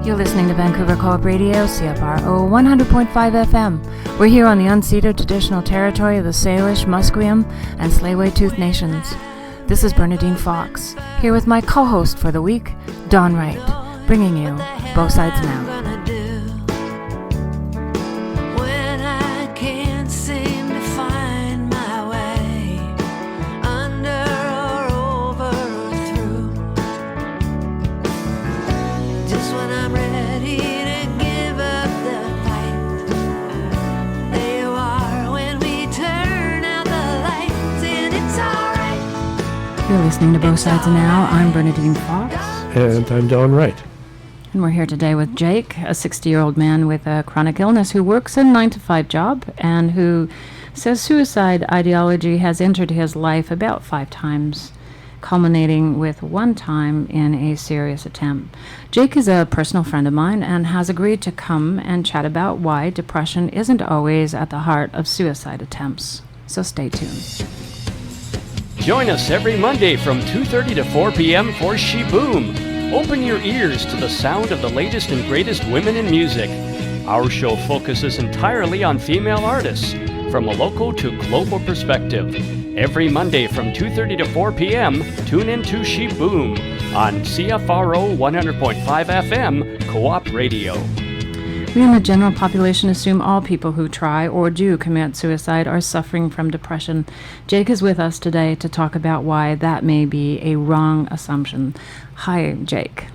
You're listening to Vancouver Co-op Radio, CFRO 100.5 FM. We're here on the unceded traditional territory of the Salish, Musqueam, and Tsleil-Waututh Nations. This is Bernadine Fox, here with my co-host for the week, Don Wright, bringing you Both Sides Now. You're listening to Both Sides Now. I'm Bernadine Fox. And I'm Don Wright. And we're here today with Jake, a 60-year-old man with a chronic illness who works a 9-to-5 job and who says suicide ideology has entered his life about 5 times, culminating with one time in a serious attempt. Jake is a personal friend of mine and has agreed to come and chat about why depression isn't always at the heart of suicide attempts. So stay tuned. Join us every Monday from 2:30 to 4 p.m. for She Boom. Open your ears to the sound of the latest and greatest women in music. Our show focuses entirely on female artists, from a local to global perspective. Every Monday from 2:30 to 4 p.m., tune in to She Boom on CFRO 100.5 FM Co-op Radio. We in the general population assume all people who try or do commit suicide are suffering from depression. Jake is with us today to talk about why that may be a wrong assumption. Hi, Jake.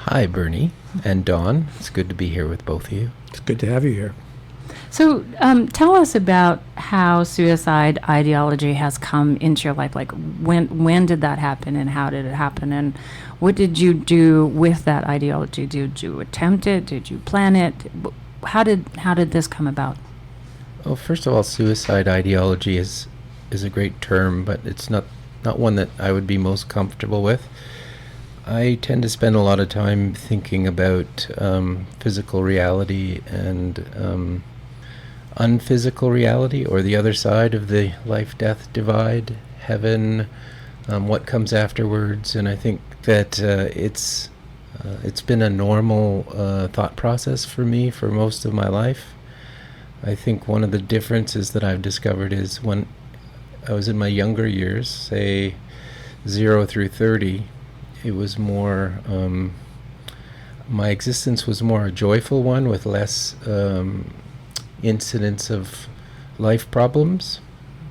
Hi, Bernie and Dawn. It's good to be here with both of you. It's good to have you here. So tell us about how suicide ideology has come into your life. Like, when did that happen and how did it happen? And what did you do with that ideology? Did you attempt it? Did you plan it? How did this come about? Well, first of all, suicide ideology is a great term, but it's not one that I would be most comfortable with. I tend to spend a lot of time thinking about physical reality and unphysical reality, or the other side of the life-death divide, heaven, what comes afterwards, and I think that it's been a normal thought process for me for most of my life. I think one of the differences that I've discovered is when I was in my younger years, say 0 through 30, it was more, my existence was more a joyful one with less incidents of life problems,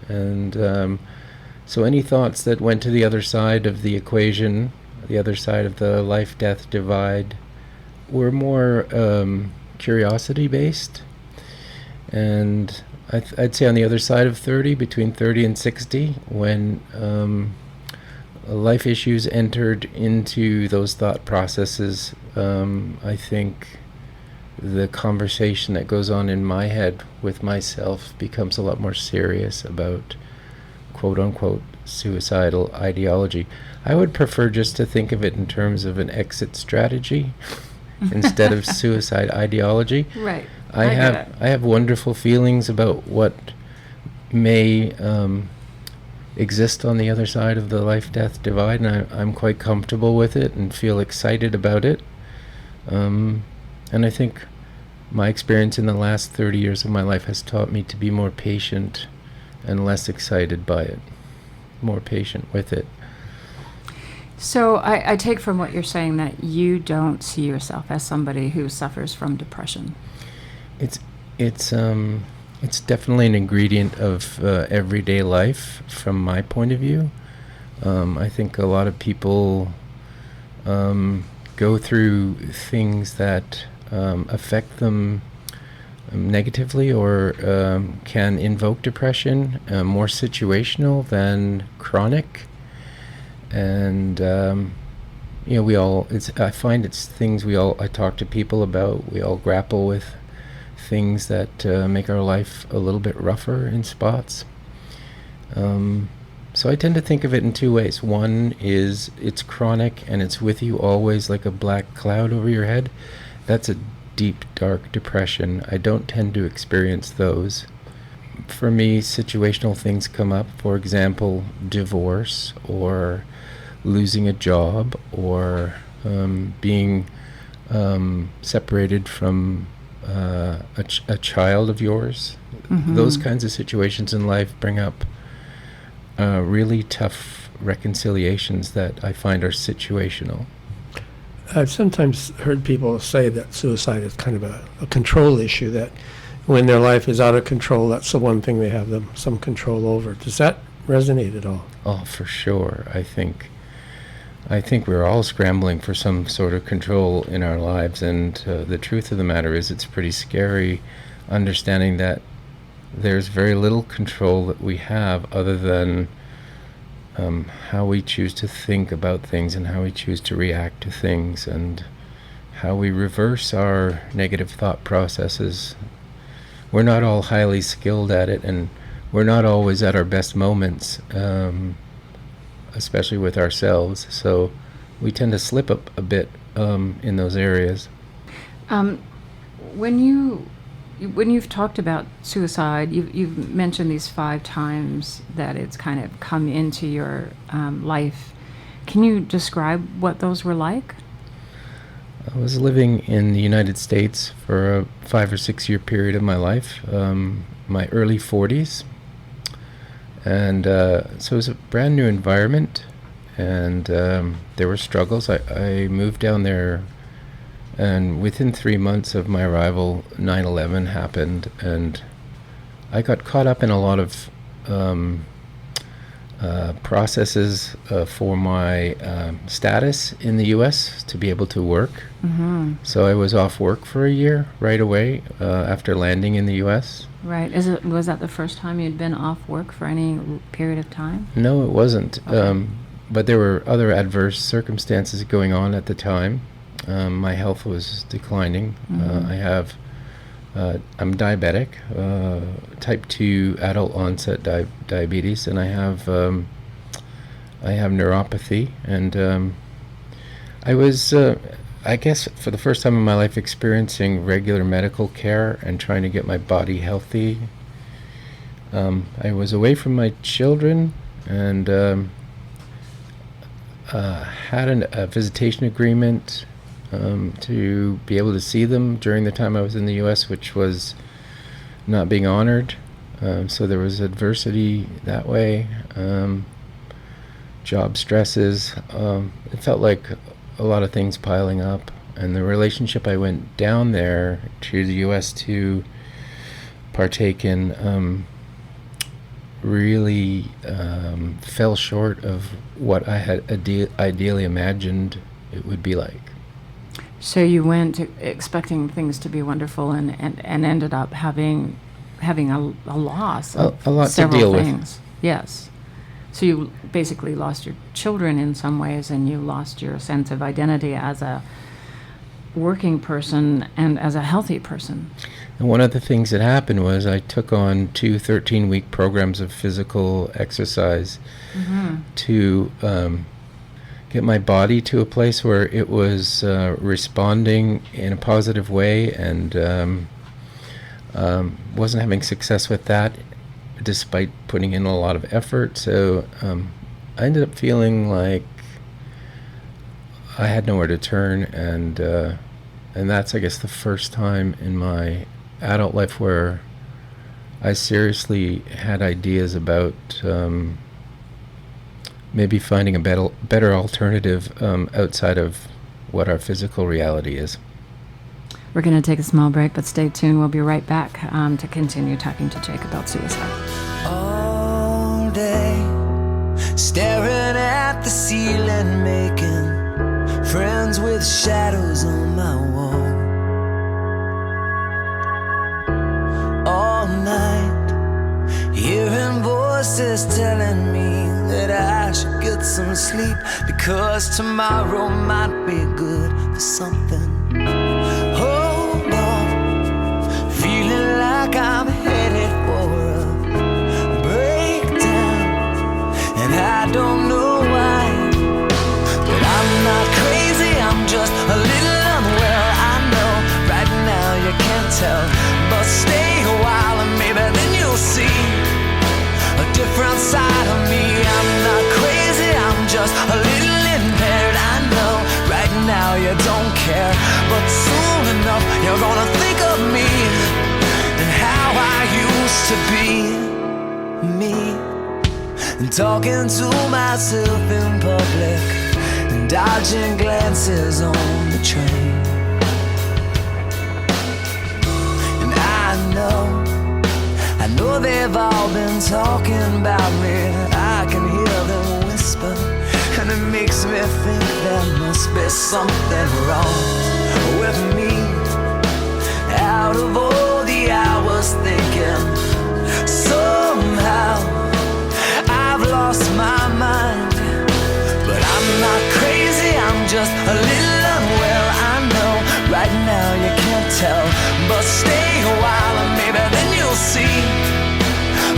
and so any thoughts that went to the other side of the equation, the other side of the life-death divide, were more curiosity based. And I'd say on the other side of 30, between 30 and 60, when life issues entered into those thought processes, I think the conversation that goes on in my head with myself becomes a lot more serious about quote-unquote suicidal ideology. I would prefer just to think of it in terms of an exit strategy instead of suicide ideology. Right. I have wonderful feelings about what may exist on the other side of the life-death divide, and I'm quite comfortable with it and feel excited about it. And I think my experience in the last 30 years of my life has taught me to be more patient and less excited by it, more patient with it. So I take from what you're saying that you don't see yourself as somebody who suffers from depression. It's definitely an ingredient of everyday life from my point of view. I think a lot of people go through things that affect them negatively or can invoke depression, more situational than chronic. And I find it's things I talk to people about. We all grapple with things that make our life a little bit rougher in spots. So I tend to think of it in 2 ways. One is it's chronic and it's with you always like a black cloud over your head. That's a deep, dark depression. I don't tend to experience those. For me, situational things come up. For example, divorce or losing a job or being separated from a child of yours. Those kinds of situations in life bring up really tough reconciliations that I find are situational. I've sometimes heard people say that suicide is kind of a control issue, that when their life is out of control, that's the one thing they have some control over. Does that resonate at all? Oh, for sure. I think we're all scrambling for some sort of control in our lives, and the truth of the matter is it's pretty scary understanding that there's very little control that we have other than how we choose to think about things and how we choose to react to things and how we reverse our negative thought processes. We're not all highly skilled at it, and we're not always at our best moments, especially with ourselves. So we tend to slip up a bit in those areas. When you've talked about suicide, you've mentioned these 5 times that it's kind of come into your life. Can you describe what those were like? I was living in the United States for a 5 or 6 year period of my life, my early 40s. And so it was a brand new environment, and there were struggles. I moved down there, and within 3 months of my arrival, 9/11 happened, and I got caught up in a lot of processes for my status in the U.S. to be able to work. So I was off work for a year right away after landing in the U.S. Right. Was that the first time you'd been off work for any period of time? No, it wasn't. Okay. But there were other adverse circumstances going on at the time. My health was declining. I'm diabetic, type 2 adult onset diabetes, and I have neuropathy. And I was, I guess, for the first time in my life, experiencing regular medical care and trying to get my body healthy. I was away from my children and had a visitation agreement to be able to see them during the time I was in the U.S., which was not being honored. So there was adversity that way, job stresses. It felt like a lot of things piling up. And the relationship I went down there to the U.S. to partake in really fell short of what I had ideally imagined it would be like. So you went expecting things to be wonderful and ended up having a loss of a lot to several deal with. things. Yes. So you basically lost your children in some ways, and you lost your sense of identity as a working person and as a healthy person. And one of the things that happened was I took on 2 13-week programs of physical exercise to get my body to a place where it was responding in a positive way, and wasn't having success with that despite putting in a lot of effort. So I ended up feeling like I had nowhere to turn, and that's, I guess, the first time in my adult life where I seriously had ideas about maybe finding a better alternative outside of what our physical reality is. We're going to take a small break, but stay tuned. We'll be right back to continue talking to Jake about suicide. All day, staring at the ceiling, making friends with shadows on my wall. All night, hearing voices telling me that I should get some sleep, because tomorrow might be good for something. Hold on, feeling like I'm headed for a breakdown, and I don't know why, but I'm not crazy, I'm just a little unwell. I know right now you can't tell, but stay a while and maybe then you'll see a different side of me. I'm not crazy, I'm just a little impaired. I know right now you don't care. But soon enough you're gonna think of me and how I used to be me, and talking to myself in public and dodging glances on the train. And I know they've all been talking about me. I can hear them whisper, and it makes me think there must be something wrong with me. Out of all the hours thinking, somehow I've lost my mind. But I'm not crazy, I'm just a little unwell. I know right now you can't tell, but stay a while and maybe then you'll see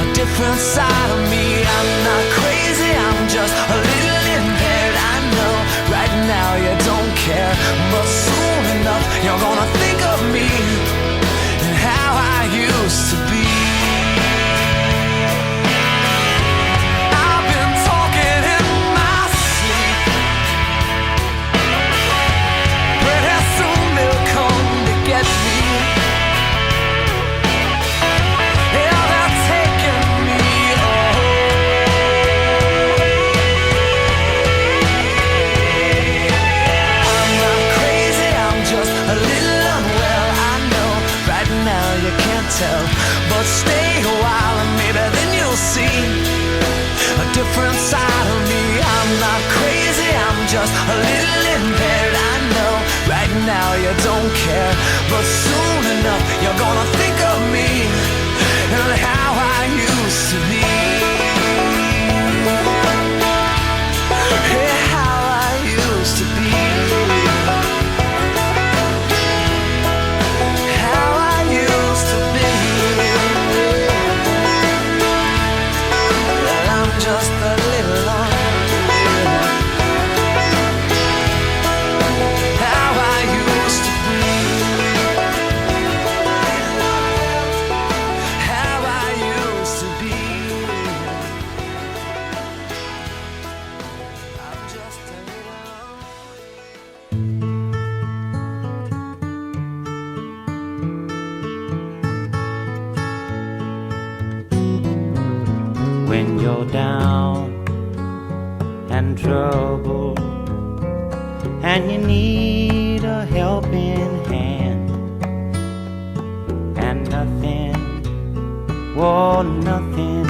a different side of me. I'm not crazy, I'm just a little impaired. I know right now you don't care, but soon enough you're gonna think of me and how I used to be. I've been talking in my sleep. Pretty soon they'll come to get me. Yeah, they're taking me I'm not crazy, I'm just a little unwell. I know right now you can't tell, but stay a while and maybe then you'll see a different side of me. I'm not crazy, I'm just a little impaired. I know right now you don't care, but soon enough you're gonna think of me and how I used to be. Yeah, how I used to be. How I used to be. Well, I'm just a little lonely. How I used to be. How I used to be. I'm just a little lonely. When you're down and troubled and you need a helping hand, and nothing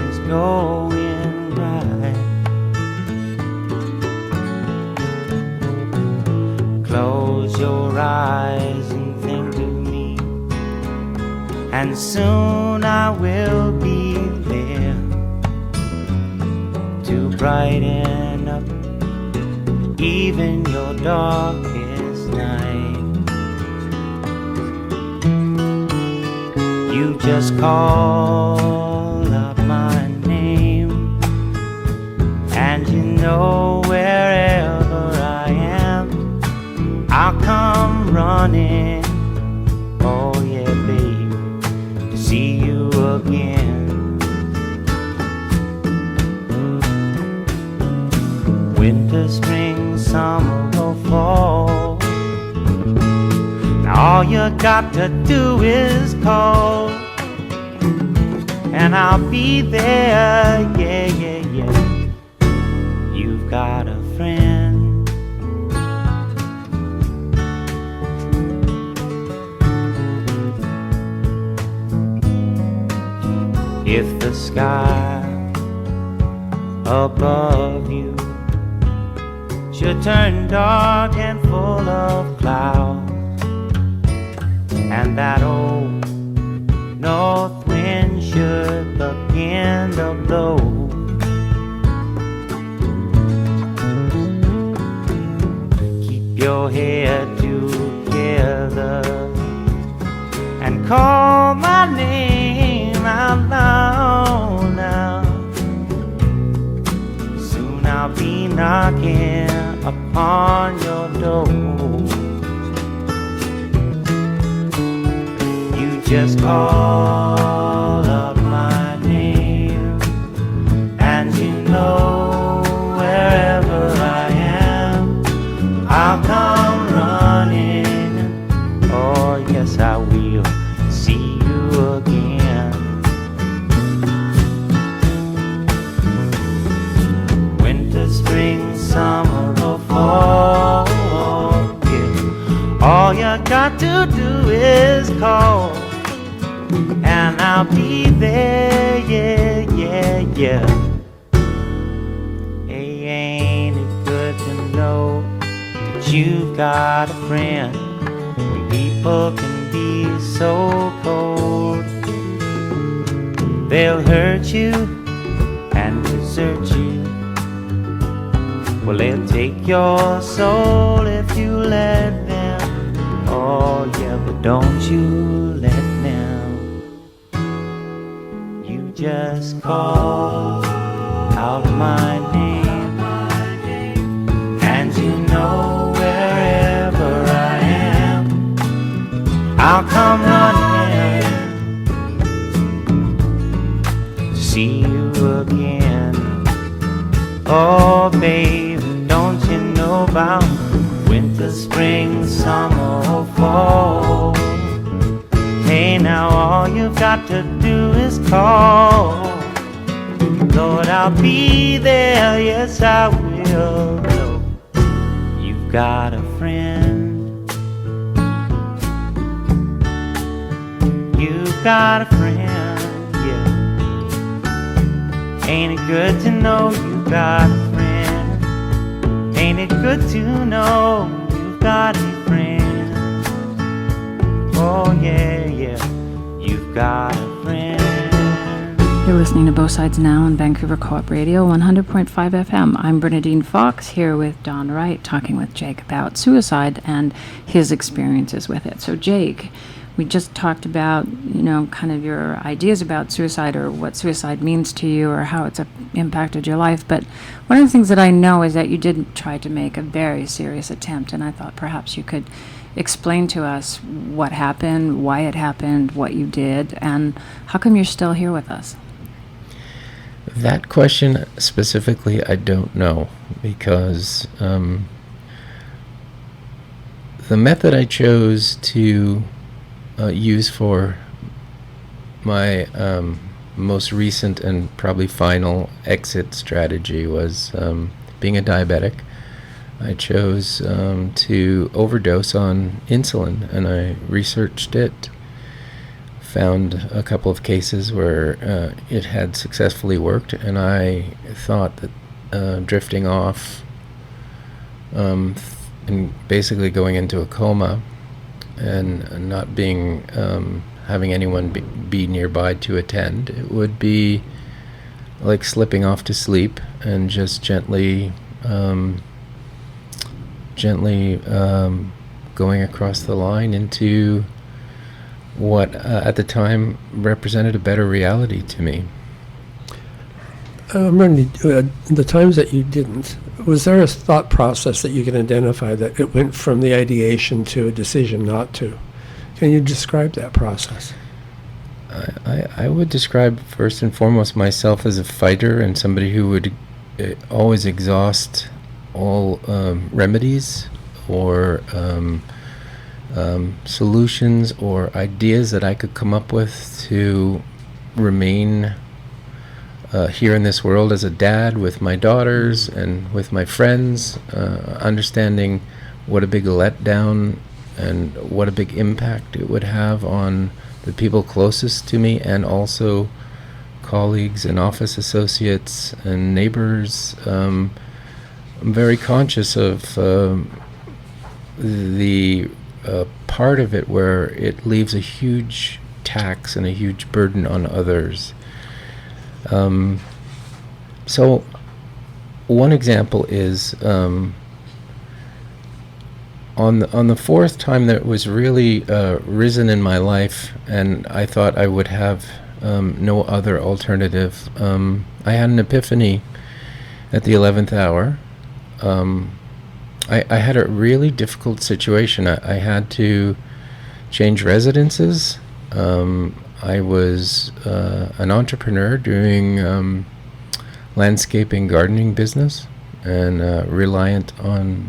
is going right. Close your eyes and think of me, and soon I will be there to brighten up even your darkest night. You just call out my name, and you know wherever I am, I'll come running. Oh yeah, babe, to see you again. Winter, spring, summer or fall, now all you got to do is call, and I'll be there, yeah, yeah, yeah. You've got a friend. If the sky above you should turn dark and full of clouds, and that old north wind should begin to blow, keep your head together and call my name out loud now. Soon I'll be knocking upon your door. You just call out my name, and you know wherever I am, I'll come running. All you got to do is call, and I'll be there, yeah, yeah, yeah. Hey, ain't it good to know that you've got a friend when people can be so cold? They'll hurt you and desert you. Well, they'll take your soul if you let them. Oh yeah, but don't you let them. You just call out my name, and you know wherever I am, I'll come running to see you again. Oh baby, don't you know about winter, spring, summer, or fall? Hey, now all you've got to do is call. Lord, I'll be there, yes I will. No, you've got a friend. You've got a friend, yeah. Ain't it good to know you've got a friend? Ain't it good to know you've got a friend? Oh yeah, yeah, you've got a friend. You're listening to Both Sides Now on Vancouver Co-op Radio, 100.5 FM. I'm Bernadine Fox here with Don Wright, talking with Jake about suicide and his experiences with it. So Jake, we just talked about, kind of your ideas about suicide or what suicide means to you or how it's impacted your life. But one of the things that I know is that you did try to make a very serious attempt, and I thought perhaps you could explain to us what happened, why it happened, what you did, and how come you're still here with us? That question specifically, I don't know, because the method I chose to use for my most recent and probably final exit strategy was being a diabetic. I chose to overdose on insulin, and I researched it, found a couple of cases where it had successfully worked, and I thought that drifting off and basically going into a coma and not being having anyone be nearby to attend, it would be like slipping off to sleep and just gently going across the line into what at the time represented a better reality to me. The times that you didn't, was there a thought process that you can identify that it went from the ideation to a decision not to? Can you describe that process? I would describe first and foremost myself as a fighter and somebody who would always exhaust all remedies or solutions or ideas that I could come up with to remain here in this world as a dad with my daughters and with my friends, understanding what a big letdown and what a big impact it would have on the people closest to me, and also colleagues and office associates and neighbors. I'm very conscious of the part of it where it leaves a huge tax and a huge burden on others. So one example is on the fourth time that was really risen in my life, and I thought I would have no other alternative. I had an epiphany at the 11th hour. I had a really difficult situation. I had to change residences. I was an entrepreneur doing landscaping gardening business, and reliant on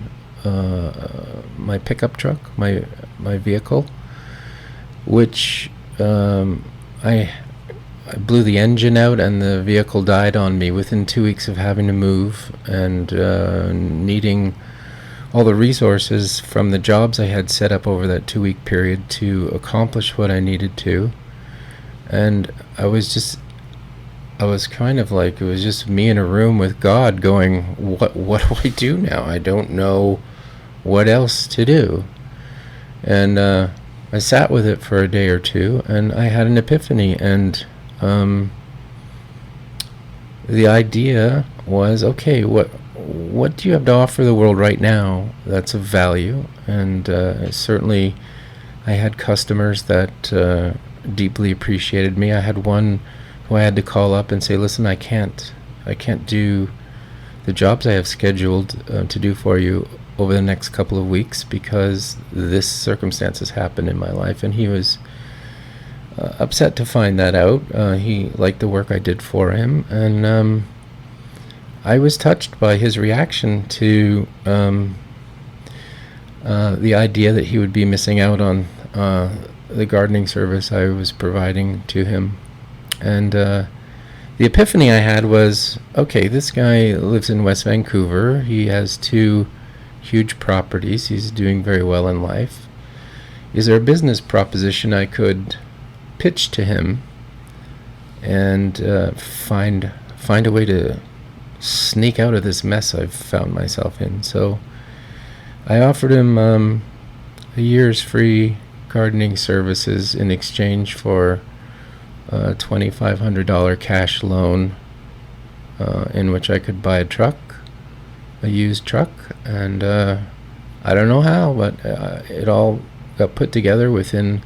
my pickup truck, my vehicle, which I blew the engine out and the vehicle died on me within 2 weeks of having to move and needing all the resources from the jobs I had set up over that 2-week period to accomplish what I needed to. And I was kind of like, it was just me in a room with God going, what do I do now? I don't know what else to do. And I sat with it for a day or two, and I had an epiphany. And the idea was, okay, what do you have to offer the world right now that's of value? And certainly I had customers that deeply appreciated me. I had one who I had to call up and say, listen, I can't do the jobs I have scheduled to do for you over the next couple of weeks because this circumstance has happened in my life. And he was upset to find that out. He liked the work I did for him, and I was touched by his reaction to the idea that he would be missing out on the gardening service I was providing to him. And the epiphany I had was, okay, this guy lives in West Vancouver. He has 2 huge properties. He's doing very well in life. Is there a business proposition I could pitch to him and find a way to sneak out of this mess I've found myself in? So I offered him a year's free gardening services in exchange for a $2,500 cash loan in which I could buy a used truck, and I don't know how, but it all got put together within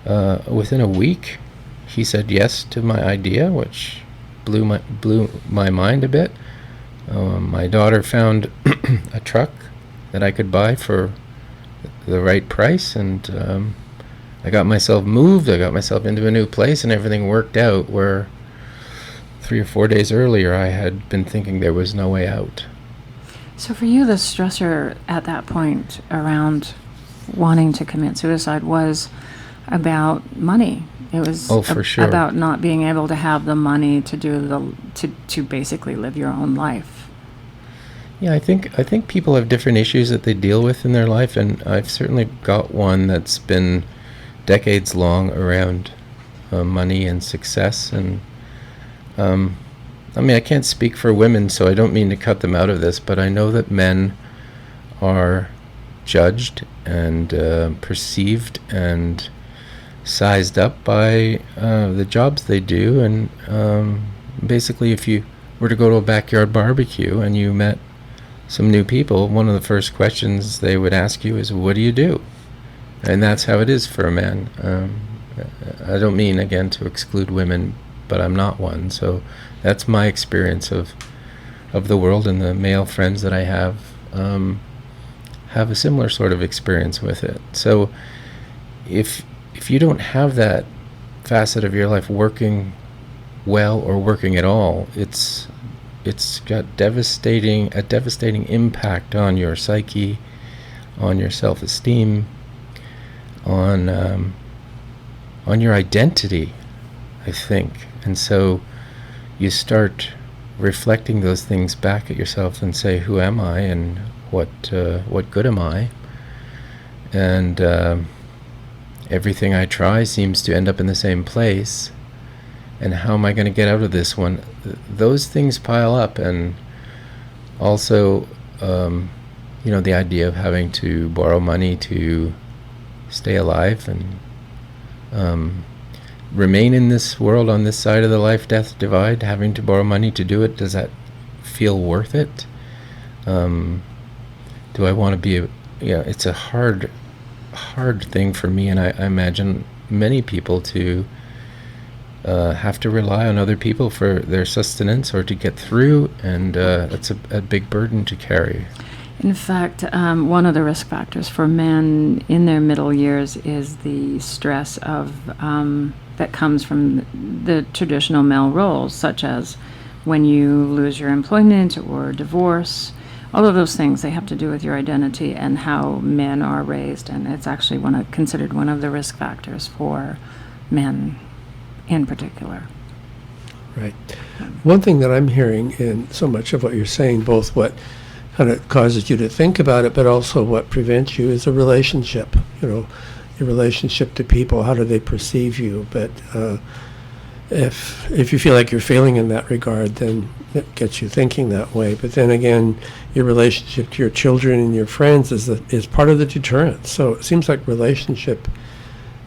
a week. He said yes to my idea, which blew my mind a bit. My daughter found a truck that I could buy for the right price, and I got myself moved. I got myself into a new place, and everything worked out where 3 or 4 days earlier I had been thinking there was no way out. So for you, the stressor at that point around wanting to commit suicide was about money. It was for sure. about not being able to have the money to do to basically live your own life. Yeah, I think people have different issues that they deal with in their life, and I've certainly got one that's been decades long around money and success. And I mean, I can't speak for women, so I don't mean to cut them out of this, but I know that men are judged and perceived and sized up by the jobs they do. And basically, if you were to go to a backyard barbecue and you met some new people, one of the first questions they would ask you is, what do you do? And that's how it is for a man. I don't mean, again, to exclude women, but I'm not one. So that's my experience of the world, and the male friends that I have a similar sort of experience with it. So if you don't have that facet of your life working well or working at all, it's got a devastating impact on your psyche, on your self-esteem, on your identity, I think. And so you start reflecting those things back at yourself and say, who am I, and what good am I? And everything I try seems to end up in the same place. And how am I going to get out of this one? Those things pile up. And also, the idea of having to borrow money to stay alive and remain in this world on this side of the life-death divide, having to borrow money to do it, does that feel worth it? Do I want to be it's a hard thing for me, and I imagine many people to have to rely on other people for their sustenance or to get through, and it's a big burden to carry. In fact, one of the risk factors for men in their middle years is the stress of that comes from the traditional male roles, such as when you lose your employment or divorce. All of those things, they have to do with your identity and how men are raised, and it's actually considered one of the risk factors for men in particular. Right. One thing that I'm hearing in so much of what you're saying, both what kind of causes you to think about it, but also what prevents you is a relationship, your relationship to people. How do they perceive you? But if you feel like you're failing in that regard, then it gets you thinking that way. But then again, your relationship to your children and your friends is part of the deterrent. So it seems like relationship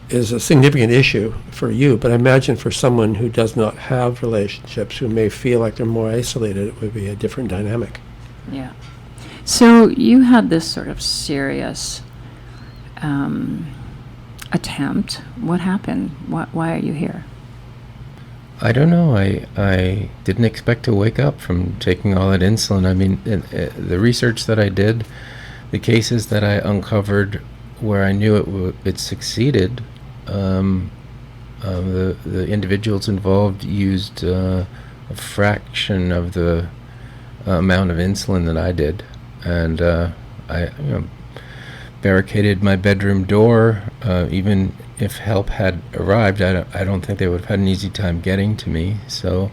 is a significant issue for you, but I imagine for someone who does not have relationships, who may feel like they're more isolated, it would be a different dynamic. Yeah. So you had this sort of serious attempt. What happened? Why are you here? I don't know. I didn't expect to wake up from taking all that insulin. I mean, the research that I did, the cases that I uncovered where I knew it succeeded, the individuals involved used a fraction of the amount of insulin that I did, and I barricaded my bedroom door. Even if help had arrived, I don't think they would have had an easy time getting to me. So,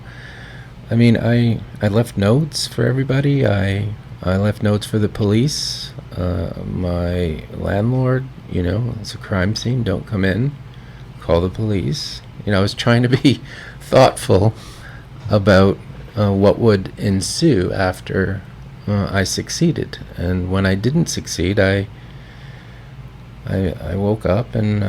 I mean, I left notes for everybody. I left notes for the police. My landlord, it's a crime scene, don't come in, call the police. I was trying to be thoughtful about what would ensue after I succeeded. And when I didn't succeed, I woke up, and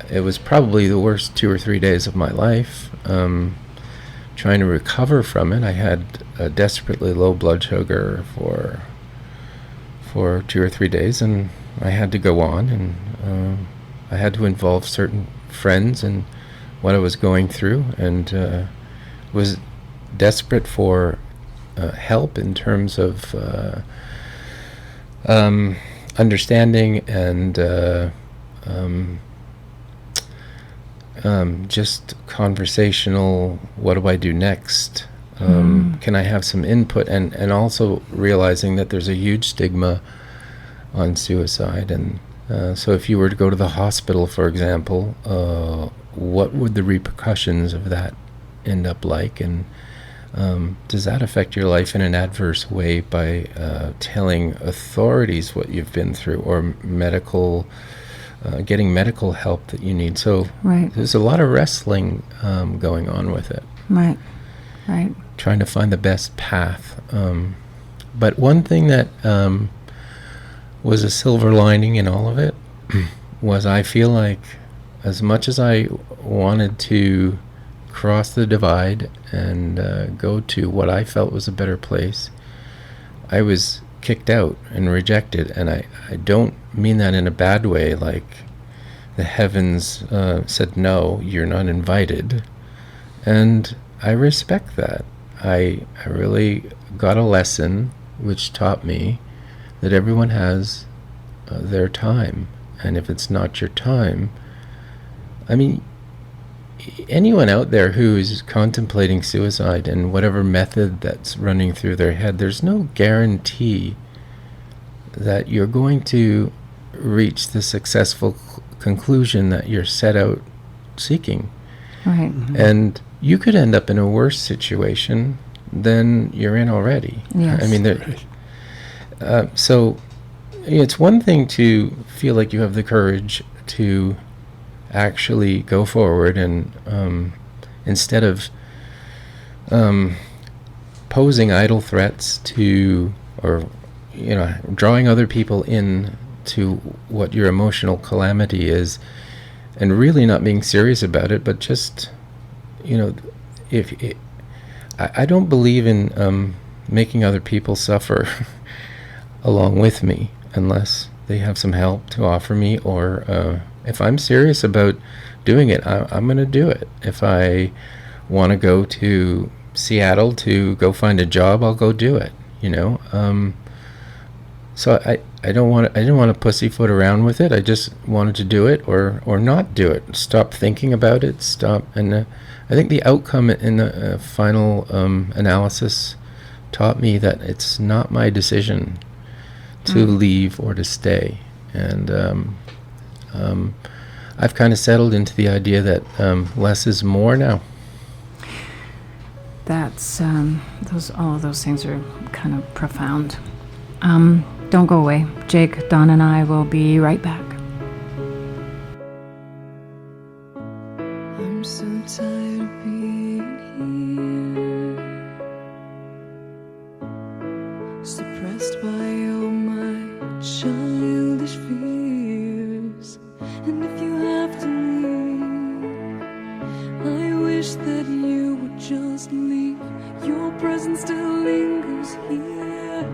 it was probably the worst 2 or 3 days of my life. Trying to recover from it, I had a desperately low blood sugar for 2 or 3 days, and I had to go on, and I had to involve certain friends in what I was going through, and was desperate for help in terms of understanding and just conversational, what do I do next? Can I have some input? And also realizing that there's a huge stigma on suicide. And so if you were to go to the hospital, for example, what would the repercussions of that end up like? And does that affect your life in an adverse way by telling authorities what you've been through, or getting medical help that you need? So Right. there's a lot of wrestling going on with it. Right. Trying to find the best path. But one thing that was a silver lining in all of it was, I feel like, as much as I wanted to cross the divide and go to what I felt was a better place, I was kicked out and rejected. And I don't mean that in a bad way, like the heavens said, no, you're not invited. And I respect that. I really got a lesson which taught me that everyone has their time. And if it's not your time, I mean, anyone out there who is contemplating suicide and whatever method that's running through their head, there's no guarantee that you're going to reach the successful conclusion that you're set out seeking. Right. And you could end up in a worse situation than you're in already. Yes. I mean, so it's one thing to feel like you have the courage to actually go forward and instead of posing idle threats or drawing other people in to what your emotional calamity is, and really not being serious about it, but just I don't believe in making other people suffer along with me unless they have some help to offer me, or if I'm serious about doing it, I'm going to do it. If I want to go to Seattle to go find a job, I'll go do it. So I didn't want to pussyfoot around with it. I just wanted to do it or not do it. Stop thinking about it. Stop. And I think the outcome in the final analysis taught me that it's not my decision to leave or to stay. And I've kind of settled into the idea that less is more now. that's all of those things are kind of profound. Don't go away. Jake, Don, and I will be right back. I'm so tired of being here, suppressed by all my childish fears. And if you have to leave, I wish that you would just leave. Your presence still lingers here,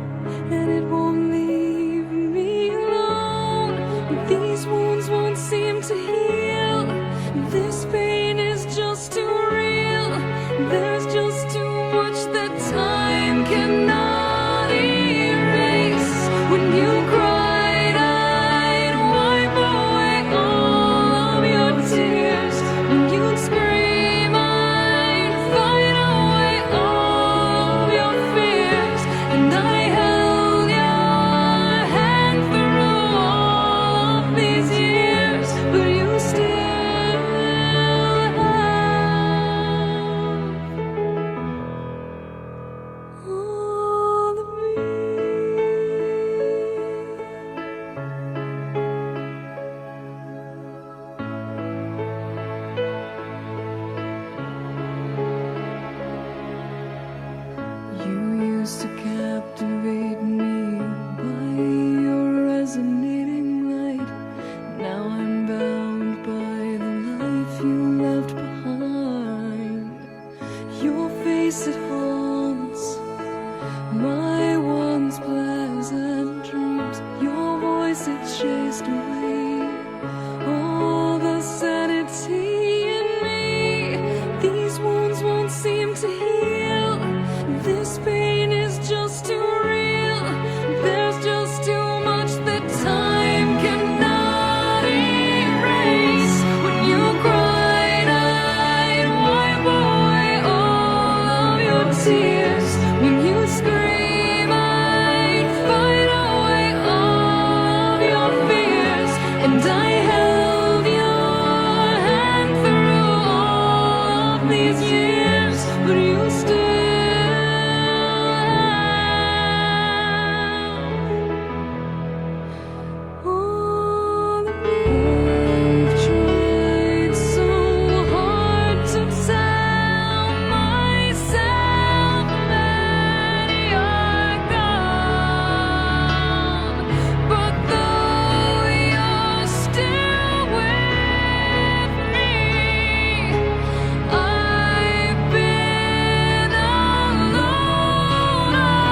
and it won't leave me alone. These wounds won't seem to heal. This pain is just too real. There's just too much that time cannot erase. When you cried, I'd wipe away all of your tears. When you'd scream, I'd fight away all of your fears. And I held your hand through all of these years, but you still have all of me. You used to captivate me by your resonating light. Now I'm bound by the life you left behind. Your face, it haunts my once pleasant dreams. Your voice, it chased away all the sanity in me. These wounds won't seem to heal. This pain is just too real. There's just too much that time cannot erase. When you cried, I'd wipe away all of your tears. When you scream, I'd fight away all of your fears. And I held your hand through all of these years, but you still have all of me. I've tried so hard to tell myself that you're gone, but though you're still with me, I've been alone all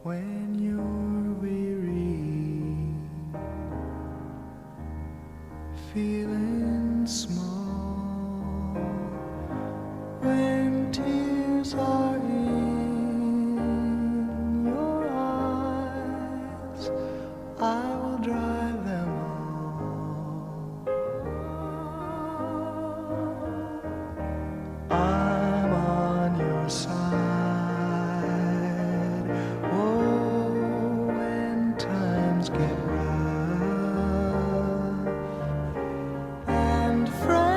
when you're weary, feeling small, when tears are in your eyes, I will dry them all. I'm on your side. Oh, when times get rough and friends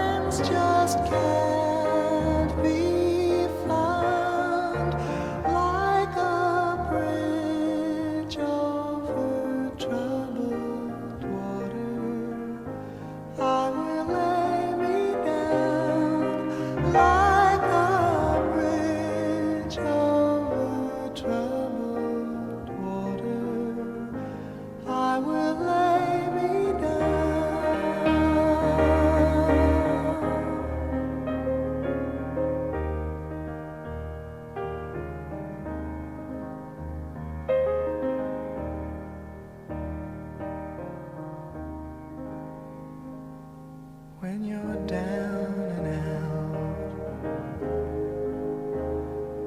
when you're down and out,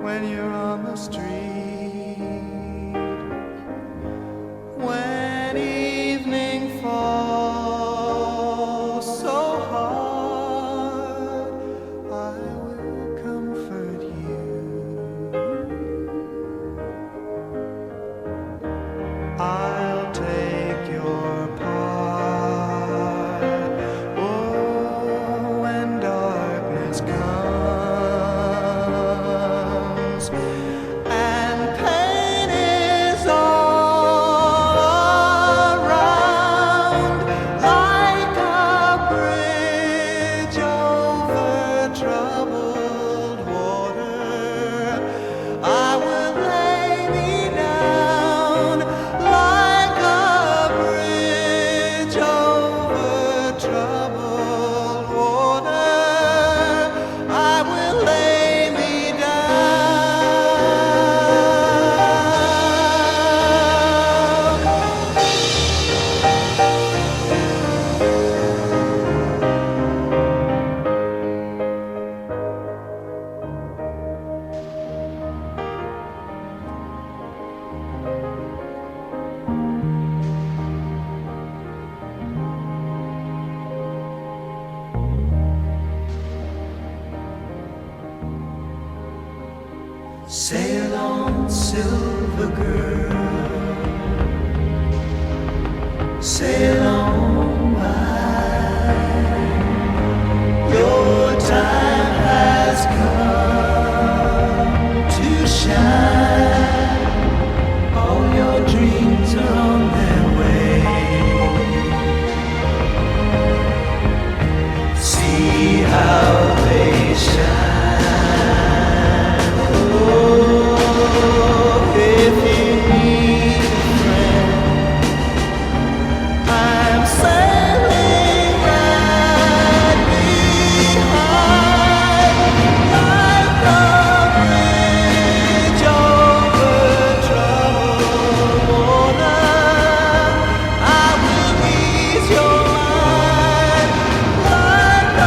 when you're on the street, when evening falls so hard, I will comfort you. I'll take your part. Oh, when darkness comes and pain is all around, like a bridge over troubled water, I will lay me down like a bridge over troubled water. I will lay me Sail on, silver girl, sail on by. Your time has come to shine. All your dreams are on their way. See how they shine. Oh, if you need a friend, I'm sailing right behind, like a bridge over troubled water. I will ease your mind, like a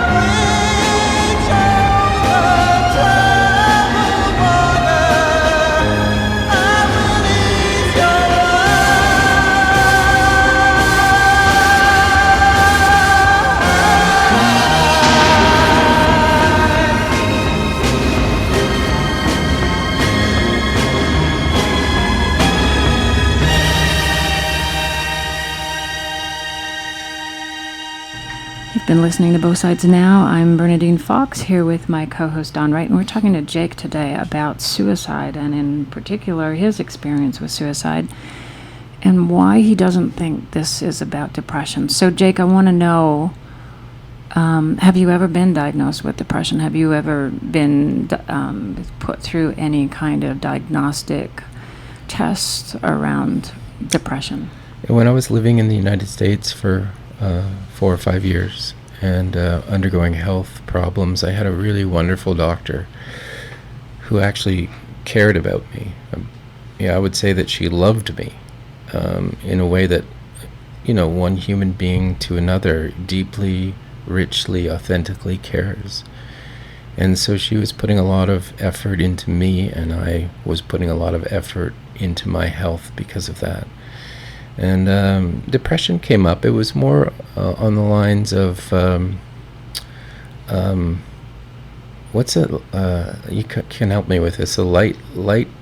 bridge over troubled water. I will ease your You've been listening to Both Sides Now. I'm Bernadine Fox here with my co-host Don Wright, and we're talking to Jake today about suicide, and in particular his experience with suicide and why he doesn't think this is about depression. So Jake, I want to know, have you ever been diagnosed with depression? Have you ever been put through any kind of diagnostic tests around depression? When I was living in the United States for 4 or 5 years and undergoing health problems, I had a really wonderful doctor who actually cared about me. I would say that she loved me in a way that, one human being to another deeply, richly, authentically cares. And so she was putting a lot of effort into me, and I was putting a lot of effort into my health because of that. And depression came up. It was more on the lines of what's it? You can help me with this. A light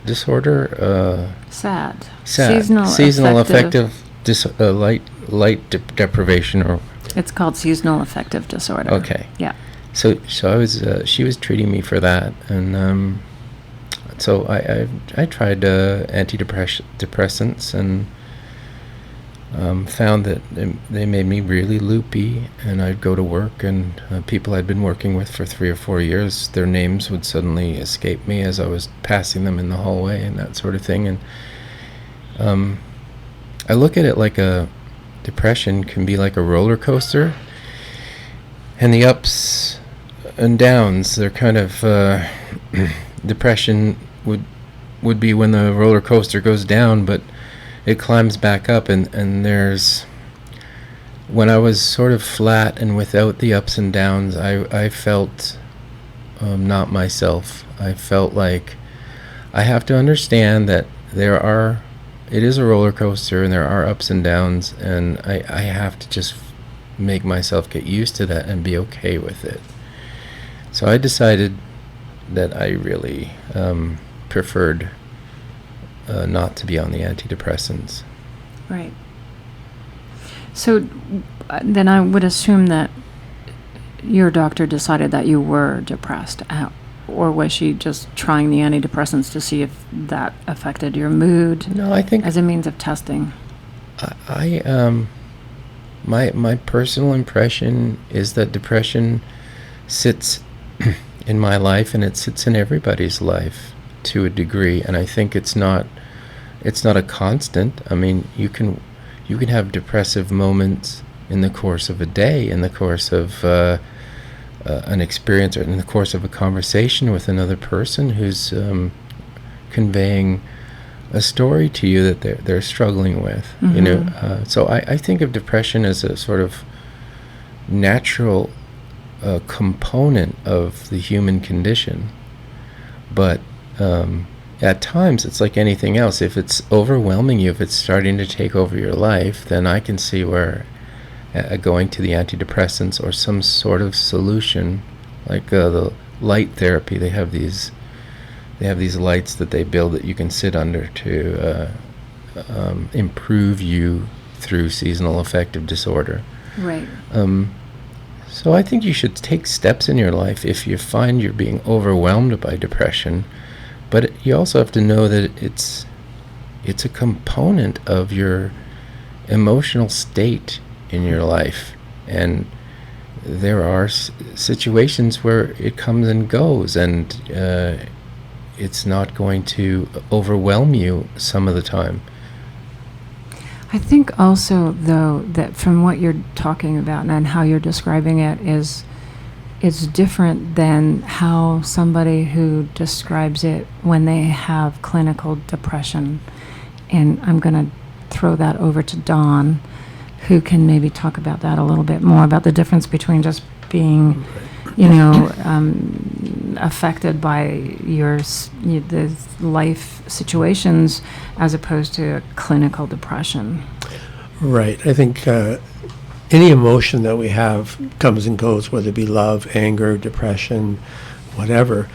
disorder. Sad. Seasonal affective light deprivation, or It's called seasonal affective disorder. okay. Yeah. So I was she was treating me for that, and so I tried antidepressants and found that they made me really loopy, and I'd go to work, and people I'd been working with for 3 or 4 years, their names would suddenly escape me as I was passing them in the hallway and that sort of thing. And I look at it like a depression can be like a roller coaster, and the ups and downs, they're kind of depression would be when the roller coaster goes down, but it climbs back up, and there's when I was sort of flat and without the ups and downs, I felt not myself. I felt like I have to understand that it is a roller coaster and there are ups and downs, and I have to just make myself get used to that and be okay with it. So I decided that I really preferred not to be on the antidepressants. Right. So then I would assume that your doctor decided that you were depressed, or was she just trying the antidepressants to see if that affected your mood? No, I think as a means of testing. My personal impression is that depression sits in my life, and it sits in everybody's life to a degree, and I think it's not a constant. I mean, you can have depressive moments in the course of a day, in the course of an experience, or in the course of a conversation with another person who's conveying a story to you that they're struggling with. Mm-hmm. You know, so I think of depression as a sort of natural component of the human condition, but at times it's like anything else. If it's overwhelming you, if it's starting to take over your life, then I can see where going to the antidepressants or some sort of solution, like the light therapy. They have these lights that they build that you can sit under to improve you through seasonal affective disorder. Right. So I think you should take steps in your life if you find you're being overwhelmed by depression, but you also have to know that it's a component of your emotional state in your life, and there are situations where it comes and goes, and it's not going to overwhelm you some of the time. I think also, though, that from what you're talking about and how you're describing it it's different than how somebody who describes it when they have clinical depression. And I'm going to throw that over to Dawn, who can maybe talk about that a little bit more, about the difference between just being, affected by the life situations as opposed to clinical depression. Right. I think any emotion that we have comes and goes, whether it be love, anger, depression, whatever.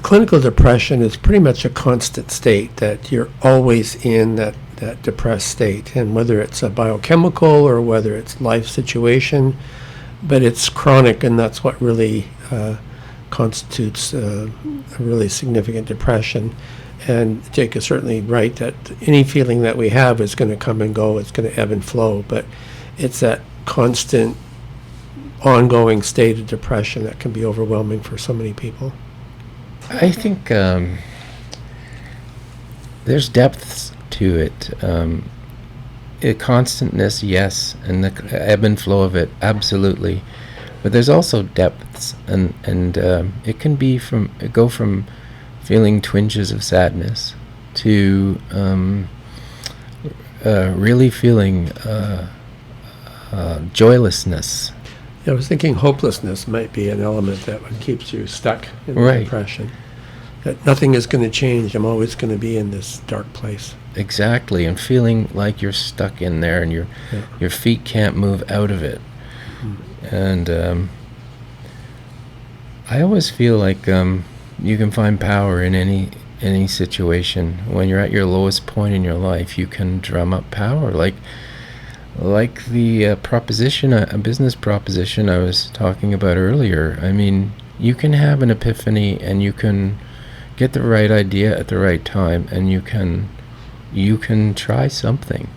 Clinical depression is pretty much a constant state, that you're always in that depressed state, and whether it's a biochemical or whether it's life situation, but it's chronic, and that's what really constitutes a really significant depression. And Jake is certainly right that any feeling that we have is going to come and go, it's going to ebb and flow, but it's that constant ongoing state of depression that can be overwhelming for so many people. I think there's depths to it. Constantness, yes, and the ebb and flow of it, absolutely. But there's also depths, and it can go from feeling twinges of sadness to really feeling joylessness. I was thinking hopelessness might be an element that keeps you stuck in Right. depression. That nothing is going to change. I'm always going to be in this dark place. Exactly, and feeling like you're stuck in there, and your feet can't move out of it. And I always feel like you can find power in any situation. When you're at your lowest point in your life, you can drum up power, like the proposition, a business proposition I was talking about earlier. I mean, you can have an epiphany, and you can get the right idea at the right time, and you can try something.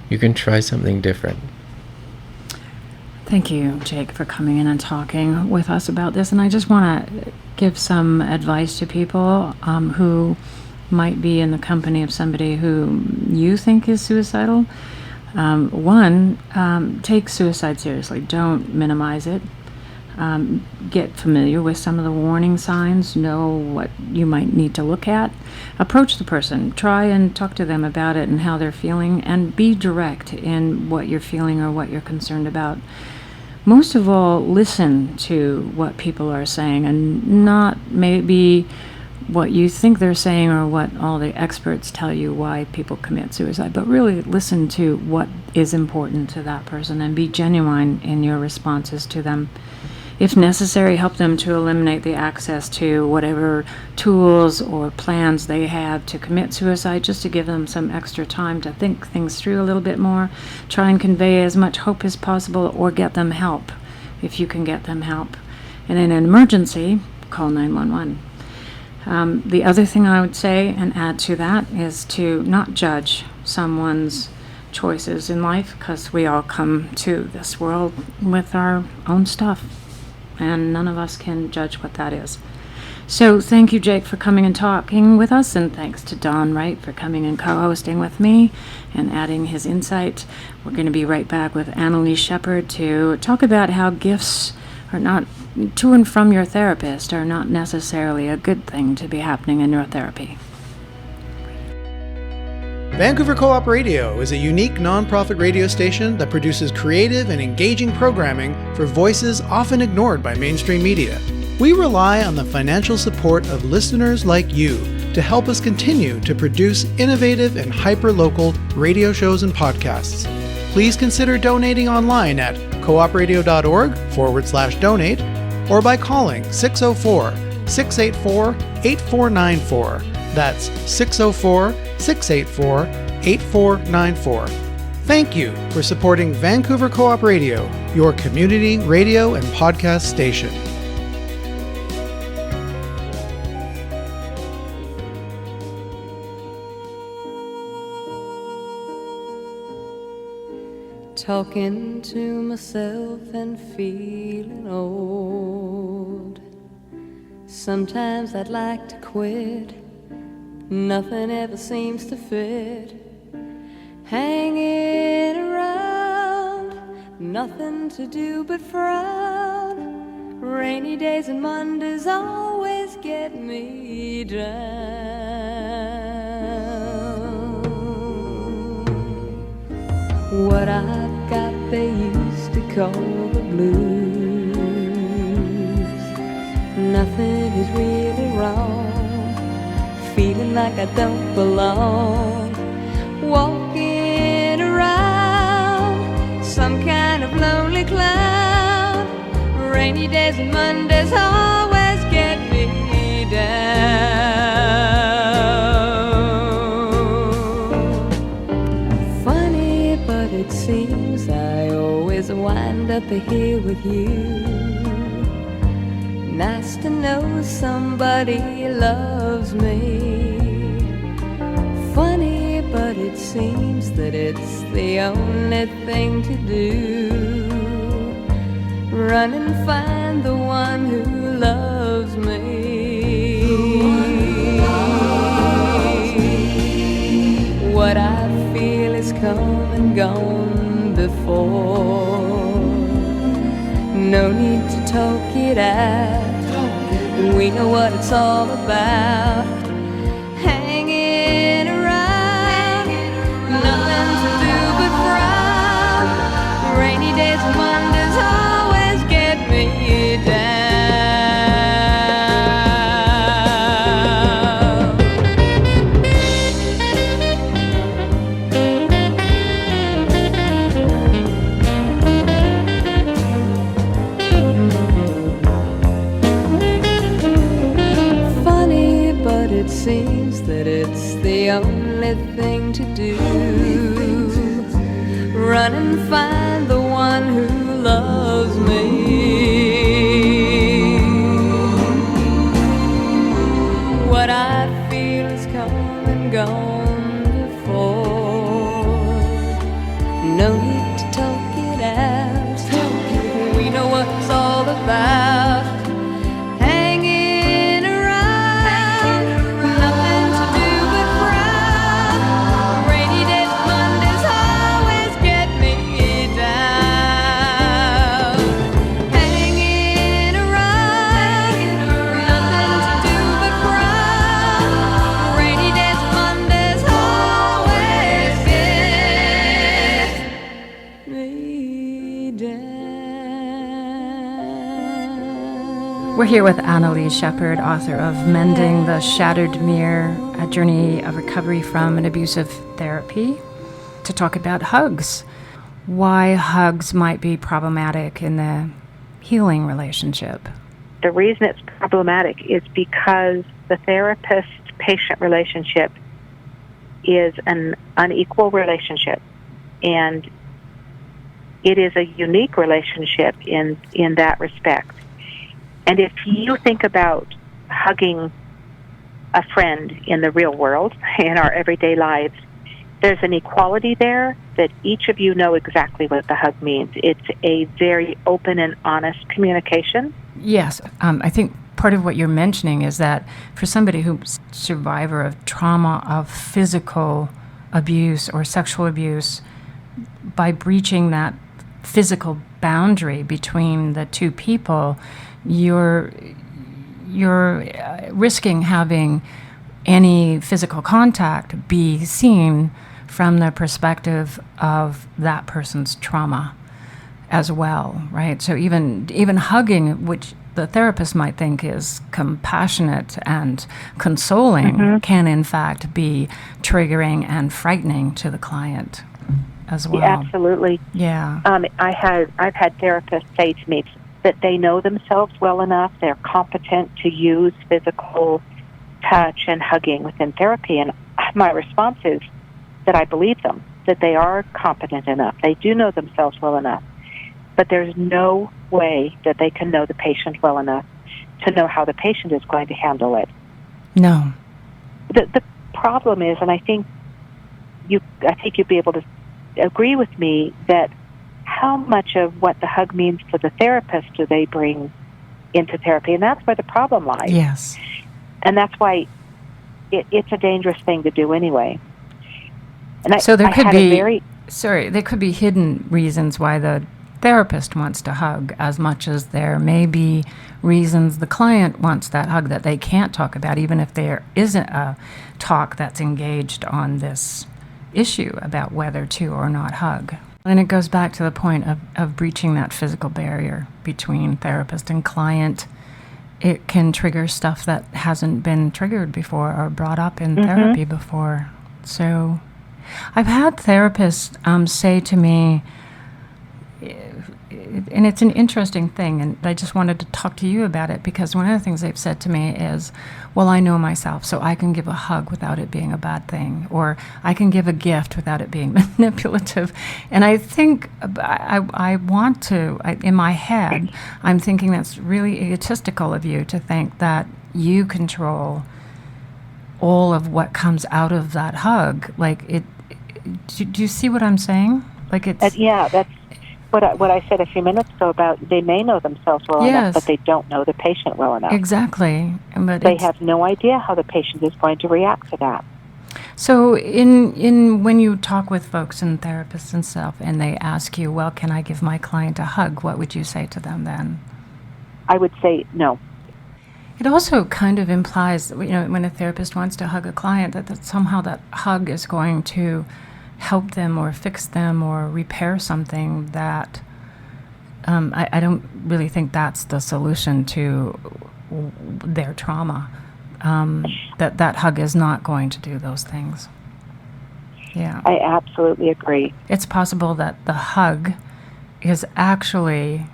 You can try something different. Thank you, Jake, for coming in and talking with us about this. And I just want to give some advice to people who might be in the company of somebody who you think is suicidal. One, take suicide seriously. Don't minimize it. Get familiar with some of the warning signs, know what you might need to look at. Approach the person, try and talk to them about it and how they're feeling, and be direct in what you're feeling or what you're concerned about. Most of all, listen to what people are saying and not maybe what you think they're saying or what all the experts tell you why people commit suicide, but really listen to what is important to that person and be genuine in your responses to them. If necessary, help them to eliminate the access to whatever tools or plans they have to commit suicide, just to give them some extra time to think things through a little bit more. Try and convey as much hope as possible, or get them help if you can get them help. And in an emergency, call 911. The other thing I would say and add to that is to not judge someone's choices in life, because we all come to this world with our own stuff, and none of us can judge what that is. So thank you, Jake, for coming and talking with us, and thanks to Don Wright for coming and co-hosting with me and adding his insight. We're going to be right back with Annalise Shepard to talk about how gifts are not to and from your therapist are not necessarily a good thing to be happening in your therapy. Vancouver Co-op Radio is a unique nonprofit radio station that produces creative and engaging programming for voices often ignored by mainstream media. We rely on the financial support of listeners like you to help us continue to produce innovative and hyper-local radio shows and podcasts. Please consider donating online at coopradio.org/donate or by calling 604-684-8494. That's 604-684-8494. Thank you for supporting Vancouver Co-op Radio, your community radio and podcast station. Talking to myself and feeling old. Sometimes I'd like to quit. Nothing ever seems to fit. Hanging around, nothing to do but frown. Rainy days and Mondays always get me down. What I've got they used to call the blues. Nothing is really wrong. Feeling like I don't belong. Walking around some kind of lonely cloud. Rainy days and Mondays always get me down. Funny, but it seems I always wind up here with you. Nice to know somebody loves me. Funny, but it seems that it's the only thing to do. Run and find the one who loves me. What I feel is come and gone before. No need to talk it out. We know what it's all about. Hanging around, nothing to do but frown. Rainy days and Mondays always get me seems that it's the only thing to do. Run and find the one who loves me. What I feel is come and gone before. No need to talk it out. We know what it's all about. Hanging We're here with Annalise Shepherd, author of Mending the Shattered Mirror, a journey of recovery from an abusive therapy, to talk about hugs. Why hugs might be problematic in the healing relationship. The reason it's problematic is because the therapist-patient relationship is an unequal relationship, and it is a unique relationship in that respect. And if you think about hugging a friend in the real world, in our everyday lives, there's an equality there that each of you know exactly what the hug means. It's a very open and honest communication. Yes, I think part of what you're mentioning is that for somebody who's a survivor of trauma, of physical abuse or sexual abuse, by breaching that physical boundary between the two people, you're risking having any physical contact be seen from the perspective of that person's trauma as well, right? So even hugging, which the therapist might think is compassionate and consoling, can in fact be triggering and frightening to the client as well. Yeah, absolutely. Yeah. I've had therapists say to me that they know themselves well enough, they're competent to use physical touch and hugging within therapy, and my response is that I believe them, that they are competent enough, they do know themselves well enough, but there's no way that they can know the patient well enough to know how the patient is going to handle it. No. The problem is, and I think you'd be able to agree with me, that how much of what the hug means to the therapist do they bring into therapy? And that's where the problem lies. Yes. And that's why it's a dangerous thing to do anyway. And so there could be, there could be hidden reasons why the therapist wants to hug as much as there may be reasons the client wants that hug that they can't talk about, even if there isn't a talk that's engaged on this issue about whether to or not hug. And it goes back to the point of breaching that physical barrier between therapist and client. It can trigger stuff that hasn't been triggered before or brought up in therapy before. So I've had therapists say to me, and it's an interesting thing, and I just wanted to talk to you about it, because one of the things they've said to me is, well, I know myself, so I can give a hug without it being a bad thing, or I can give a gift without it being manipulative. And I think I want to, in my head, I'm thinking that's really egotistical of you to think that you control all of what comes out of that hug. Like, do you see what I'm saying? Like, it's... yeah, that's what I said a few minutes ago about they may know themselves well enough, but they don't know the patient well enough. Exactly. But they have no idea how the patient is going to react to that. So in when you talk with folks and therapists and stuff, and they ask you, well, can I give my client a hug? What would you say to them then? I would say no. It also kind of implies, when a therapist wants to hug a client, that somehow that hug is going to help them or fix them or repair something that I don't really think that's the solution to their trauma. That hug is not going to do those things. Yeah. I absolutely agree. It's possible that the hug is actually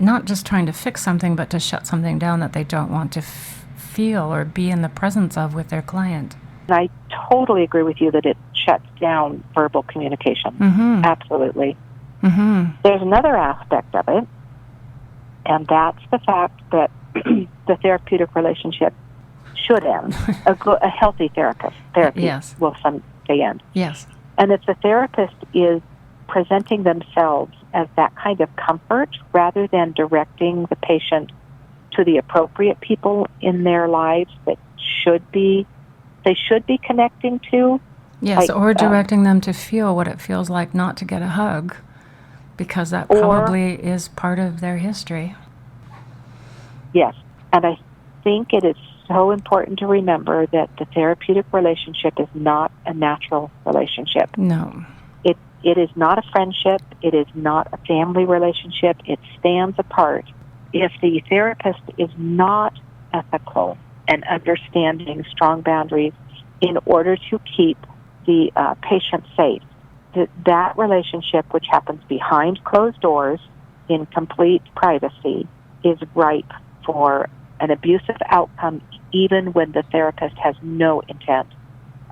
not just trying to fix something, but to shut something down that they don't want to feel or be in the presence of with their client. And I totally agree with you that it shuts down verbal communication. Absolutely. There's another aspect of it, and that's the fact that the therapeutic relationship should end. A healthy therapy will someday end. Yes. And if the therapist is presenting themselves as that kind of comfort rather than directing the patient to the appropriate people in their lives that they should be connecting to. Yes, or directing them to feel what it feels like not to get a hug, because that probably is part of their history. Yes, and I think it is so important to remember that the therapeutic relationship is not a natural relationship. No. It is not a friendship. It is not a family relationship. It stands apart if the therapist is not ethical and understanding strong boundaries in order to keep the patient safe, that relationship, which happens behind closed doors in complete privacy, is ripe for an abusive outcome, even when the therapist has no intent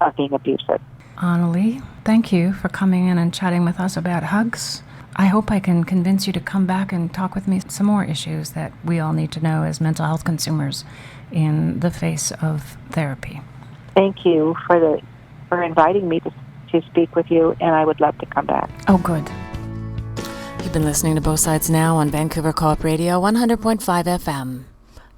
of being abusive. Annalie, thank you for coming in and chatting with us about hugs. I hope I can convince you to come back and talk with me some more issues that we all need to know as mental health consumers in the face of therapy. Thank you for inviting me to speak with you, and I would love to come back. Oh, good. You've been listening to Both Sides Now on Vancouver Co-op Radio 100.5 FM.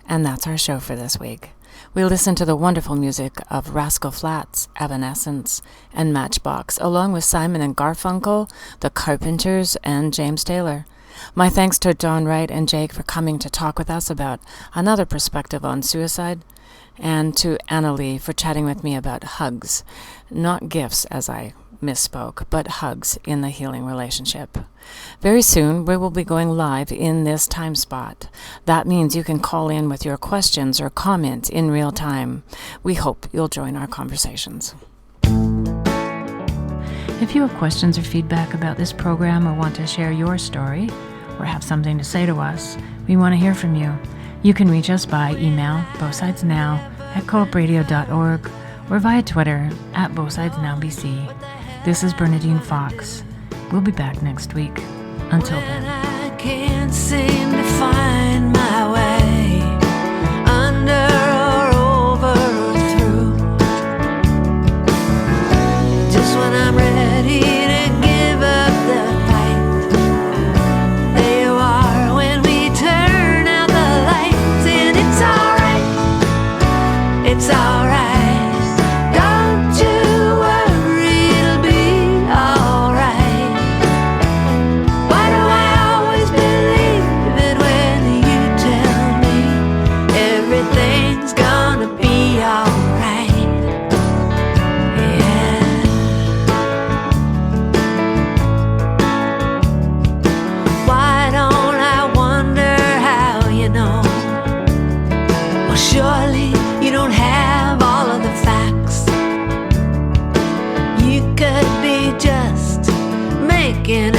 And that's our show for this week. We listened to the wonderful music of Rascal Flatts, Evanescence, and Matchbox, along with Simon and Garfunkel, The Carpenters, and James Taylor. My thanks to John Wright and Jake for coming to talk with us about another perspective on suicide, and to Annalie for chatting with me about hugs. Not gifts, as I misspoke, but hugs in the healing relationship. Very soon, we will be going live in this time spot. That means you can call in with your questions or comments in real time. We hope you'll join our conversations. If you have questions or feedback about this program or want to share your story or have something to say to us, we want to hear from you. You can reach us by email, bothsidesnow@coopradio.org, or via Twitter @BothSidesNowBC. This is Bernadine Fox. We'll be back next week. Until then. I can't seem to find my way under or over or through. Just when I'm ready to give up the fight, there you are when we turn out the lights. And it's alright, it's alright. Don't you worry, it'll be alright. Why do I always believe it when you tell me everything's gonna be alright? Yeah. Why don't I wonder how you know? Well, surely you don't have all of the facts. You could be just making